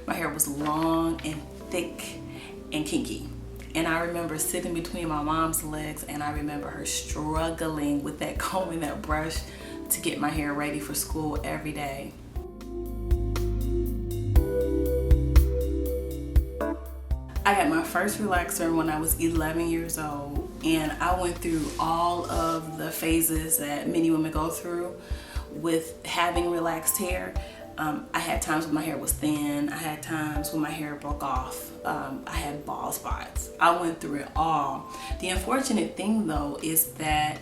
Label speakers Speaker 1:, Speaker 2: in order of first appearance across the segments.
Speaker 1: My hair was long and thick and kinky. And I remember sitting between my mom's legs, and I remember her struggling with that comb and that brush to get my hair ready for school every day. I got my first relaxer when I was 11 years old, and I went through all of the phases that many women go through with having relaxed hair. I had times when my hair was thin. I had times when my hair broke off. I had bald spots. I went through it all. The unfortunate thing though is that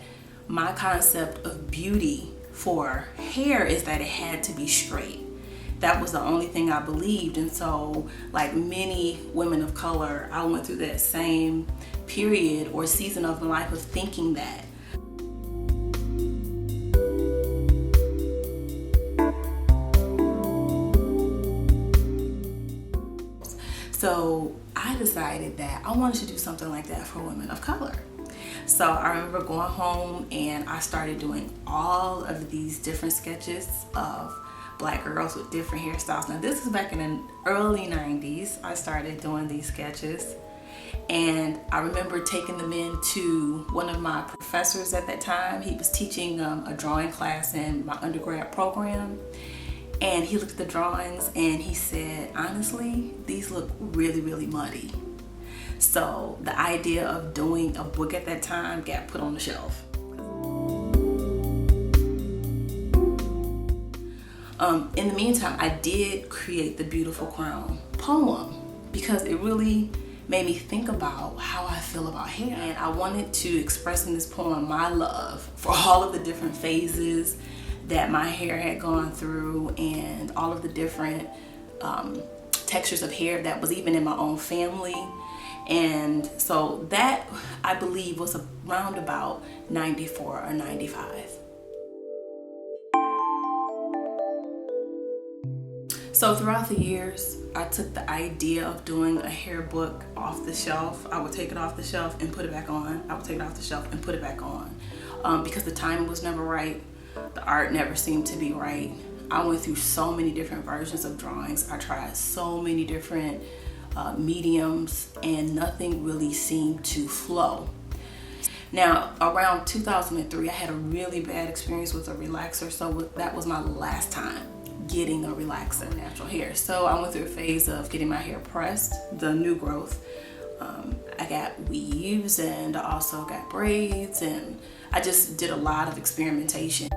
Speaker 1: my concept of beauty for hair is that it had to be straight. That was the only thing I believed. And so, like many women of color, I went through that same period or season of my life of thinking that. So I decided that I wanted to do something like that for women of color. So I remember going home and I started doing all of these different sketches of Black girls with different hairstyles. Now this is back in the early 90s. I started doing these sketches, and I remember taking them in to one of my professors at that time. He was teaching a drawing class in my undergrad program, and he looked at the drawings and he said, honestly, these look really, really muddy. So the idea of doing a book at that time got put on the shelf. In the meantime, I did create the Beautiful Crown poem because it really made me think about how I feel about hair. And I wanted to express in this poem my love for all of the different phases that my hair had gone through and all of the different textures of hair that was even in my own family. And so that, I believe, was around about 94 or 95. So throughout the years, I took the idea of doing a hair book off the shelf. I would take it off the shelf and put it back on. I would take it off the shelf and put it back on. Because the timing was never right. The art never seemed to be right. I went through so many different versions of drawings. I tried so many different mediums, and nothing really seemed to flow. Now, around 2003, I had a really bad experience with a relaxer, so that was my last time getting a relaxer natural hair. So I went through a phase of getting my hair pressed, the new growth. I got weaves, and I also got braids, and I just did a lot of experimentation.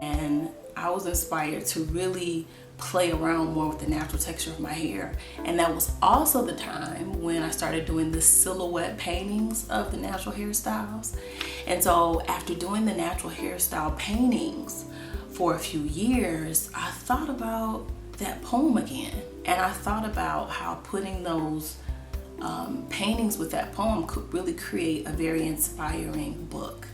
Speaker 1: And I was inspired to really play around more with the natural texture of my hair. And that was also the time when I started doing the silhouette paintings of the natural hairstyles. And so after doing the natural hairstyle paintings for a few years, I thought about that poem again. And I thought about how putting those paintings with that poem could really create a very inspiring book.